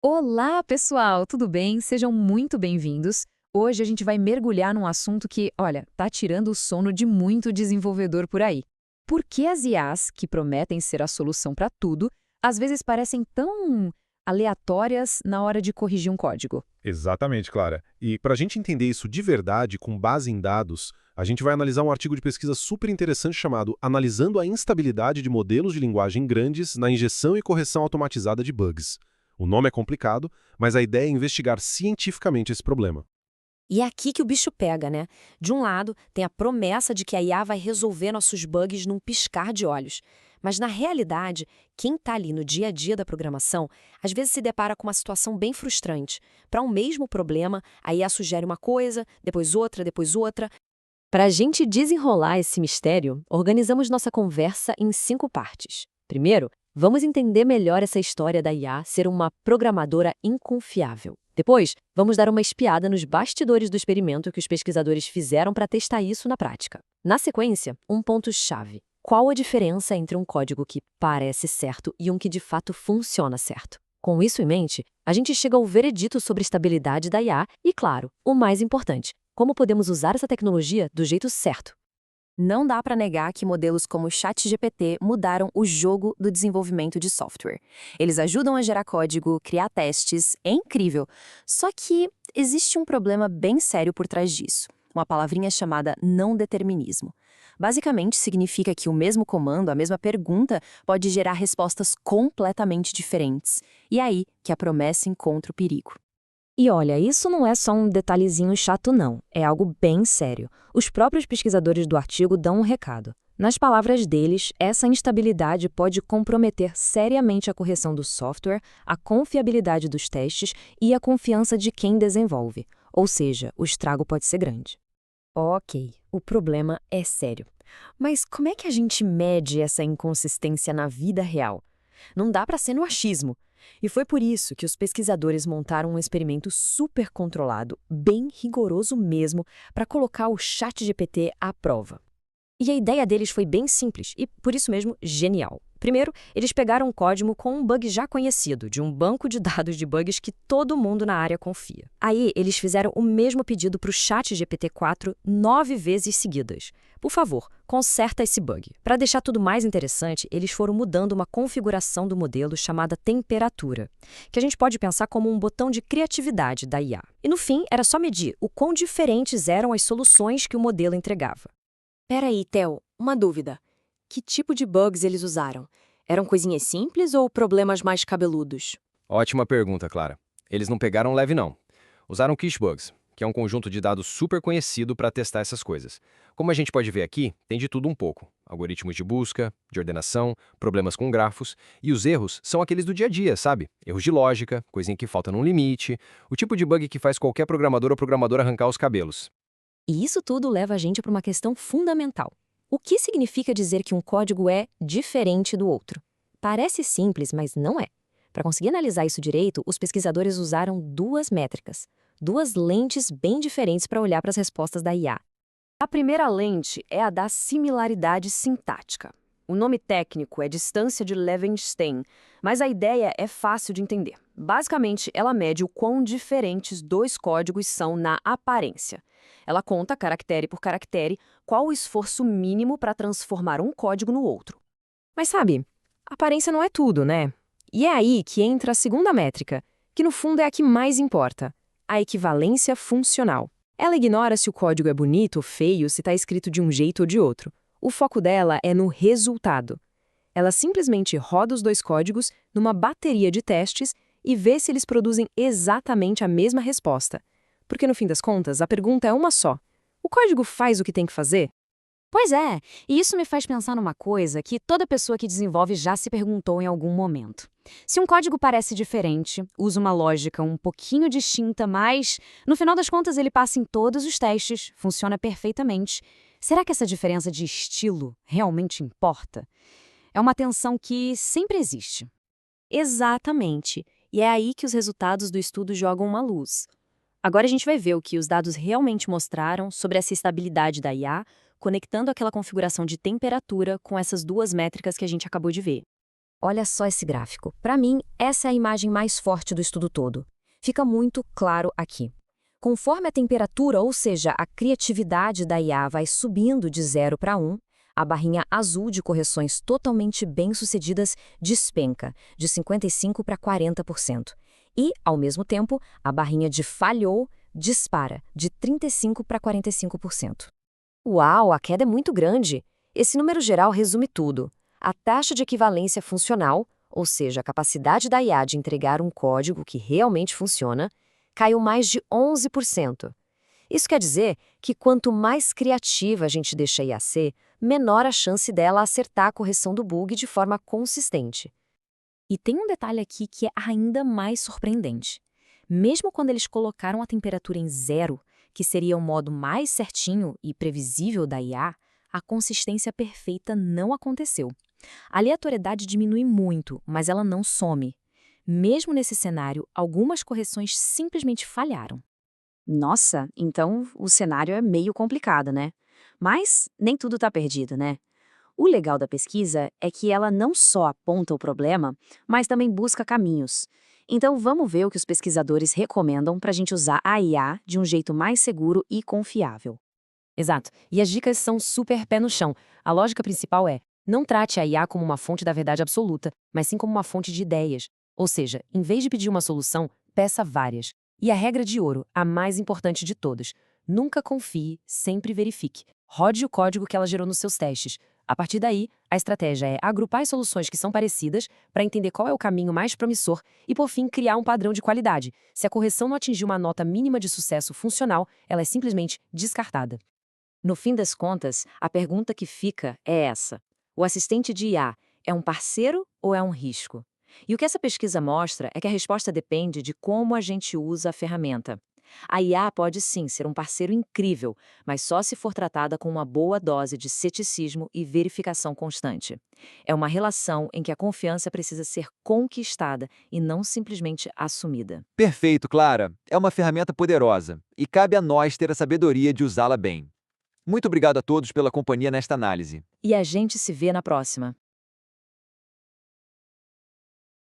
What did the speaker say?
Olá, pessoal, tudo bem? Sejam muito bem-vindos. Hoje a gente vai mergulhar num assunto que, olha, tá tirando o sono de muito desenvolvedor por aí. Por que as IAs, que prometem ser a solução para tudo, às vezes parecem tão aleatórias na hora de corrigir um código? Exatamente, Clara. E para a gente entender isso de verdade, com base em dados, a gente vai analisar um artigo de pesquisa super interessante chamado Analisando a Instabilidade de Modelos de Linguagem Grandes na Injeção e Correção Automatizada de Bugs. O nome é complicado, mas a ideia é investigar cientificamente esse problema. E é aqui que o bicho pega, né? De um lado, tem a promessa de que a IA vai resolver nossos bugs num piscar de olhos. Mas, na realidade, quem está ali no dia a dia da programação, às vezes se depara com uma situação bem frustrante. Para um mesmo problema, a IA sugere uma coisa, depois outra, depois outra. Para a gente desenrolar esse mistério, organizamos nossa conversa em 5 partes. Primeiro, vamos entender melhor essa história da IA ser uma programadora inconfiável. Depois, vamos dar uma espiada nos bastidores do experimento que os pesquisadores fizeram para testar isso na prática. Na sequência, um ponto-chave. Qual a diferença entre um código que parece certo e um que de fato funciona certo? Com isso em mente, a gente chega ao veredito sobre a estabilidade da IA e, claro, o mais importante, como podemos usar essa tecnologia do jeito certo. Não dá para negar que modelos como o ChatGPT mudaram o jogo do desenvolvimento de software. Eles ajudam a gerar código, criar testes, é incrível. Só que existe um problema bem sério por trás disso. Uma palavrinha chamada não determinismo. Basicamente, significa que o mesmo comando, a mesma pergunta, pode gerar respostas completamente diferentes. E é aí que a promessa encontra o perigo. E olha, isso não é só um detalhezinho chato, não. É algo bem sério. Os próprios pesquisadores do artigo dão um recado. Nas palavras deles, essa instabilidade pode comprometer seriamente a correção do software, a confiabilidade dos testes e a confiança de quem desenvolve. Ou seja, o estrago pode ser grande. Ok, o problema é sério. Mas como é que a gente mede essa inconsistência na vida real? Não dá para ser no achismo. E foi por isso que os pesquisadores montaram um experimento super controlado, bem rigoroso mesmo, para colocar o ChatGPT à prova. E a ideia deles foi bem simples e, por isso mesmo, genial. Primeiro, eles pegaram um código com um bug já conhecido, de um banco de dados de bugs que todo mundo na área confia. Aí, eles fizeram o mesmo pedido para o ChatGPT-4 9 vezes seguidas. Por favor, conserta esse bug. Para deixar tudo mais interessante, eles foram mudando uma configuração do modelo chamada temperatura, que a gente pode pensar como um botão de criatividade da IA. E no fim, era só medir o quão diferentes eram as soluções que o modelo entregava. Peraí, Theo, uma dúvida. Que tipo de bugs eles usaram? Eram coisinhas simples ou problemas mais cabeludos? Ótima pergunta, Clara. Eles não pegaram leve, não. Usaram Kishbugs, que é um conjunto de dados super conhecido para testar essas coisas. Como a gente pode ver aqui, tem de tudo um pouco. Algoritmos de busca, de ordenação, problemas com grafos, e os erros são aqueles do dia a dia, sabe? Erros de lógica, coisinha que falta num limite, o tipo de bug que faz qualquer programador ou programadora arrancar os cabelos. E isso tudo leva a gente para uma questão fundamental. O que significa dizer que um código é diferente do outro? Parece simples, mas não é. Para conseguir analisar isso direito, os pesquisadores usaram duas métricas, duas lentes bem diferentes para olhar para as respostas da IA. A primeira lente é a da similaridade sintática. O nome técnico é distância de Levenshtein, mas a ideia é fácil de entender. Basicamente, ela mede o quão diferentes dois códigos são na aparência. Ela conta, caractere por caractere, qual o esforço mínimo para transformar um código no outro. Mas sabe, aparência não é tudo, né? E é aí que entra a segunda métrica, que no fundo é a que mais importa, a equivalência funcional. Ela ignora se o código é bonito ou feio, se está escrito de um jeito ou de outro. O foco dela é no resultado. Ela simplesmente roda os dois códigos numa bateria de testes e vê se eles produzem exatamente a mesma resposta. Porque, no fim das contas, a pergunta é uma só. O código faz o que tem que fazer? Pois é, e isso me faz pensar numa coisa que toda pessoa que desenvolve já se perguntou em algum momento. Se um código parece diferente, usa uma lógica um pouquinho distinta, mas, no final das contas, ele passa em todos os testes, funciona perfeitamente, será que essa diferença de estilo realmente importa? É uma tensão que sempre existe. Exatamente. E é aí que os resultados do estudo jogam uma luz. Agora a gente vai ver o que os dados realmente mostraram sobre essa estabilidade da IA, conectando aquela configuração de temperatura com essas duas métricas que a gente acabou de ver. Olha só esse gráfico. Para mim, essa é a imagem mais forte do estudo todo. Fica muito claro aqui. Conforme a temperatura, ou seja, a criatividade da IA vai subindo de 0 para 1, a barrinha azul de correções totalmente bem-sucedidas despenca, de 55% para 40%. E, ao mesmo tempo, a barrinha de falhou dispara, de 35% para 45%. Uau, a queda é muito grande! Esse número geral resume tudo. A taxa de equivalência funcional, ou seja, a capacidade da IA de entregar um código que realmente funciona, caiu mais de 11%. Isso quer dizer que quanto mais criativa a gente deixa a IA ser, menor a chance dela acertar a correção do bug de forma consistente. E tem um detalhe aqui que é ainda mais surpreendente. Mesmo quando eles colocaram a temperatura em 0, que seria o modo mais certinho e previsível da IA, a consistência perfeita não aconteceu. A aleatoriedade diminui muito, mas ela não some. Mesmo nesse cenário, algumas correções simplesmente falharam. Nossa, então o cenário é meio complicado, né? Mas nem tudo está perdido, né? O legal da pesquisa é que ela não só aponta o problema, mas também busca caminhos. Então vamos ver o que os pesquisadores recomendam para a gente usar a IA de um jeito mais seguro e confiável. Exato. E as dicas são super pé no chão. A lógica principal é: não trate a IA como uma fonte da verdade absoluta, mas sim como uma fonte de ideias. Ou seja, em vez de pedir uma solução, peça várias. E a regra de ouro, a mais importante de todas: nunca confie, sempre verifique. Rode o código que ela gerou nos seus testes. A partir daí, a estratégia é agrupar as soluções que são parecidas para entender qual é o caminho mais promissor e, por fim, criar um padrão de qualidade. Se a correção não atingir uma nota mínima de sucesso funcional, ela é simplesmente descartada. No fim das contas, a pergunta que fica é essa: o assistente de IA é um parceiro ou é um risco? E o que essa pesquisa mostra é que a resposta depende de como a gente usa a ferramenta. A IA pode sim ser um parceiro incrível, mas só se for tratada com uma boa dose de ceticismo e verificação constante. É uma relação em que a confiança precisa ser conquistada e não simplesmente assumida. Perfeito, Clara. É uma ferramenta poderosa e cabe a nós ter a sabedoria de usá-la bem. Muito obrigado a todos pela companhia nesta análise. E a gente se vê na próxima.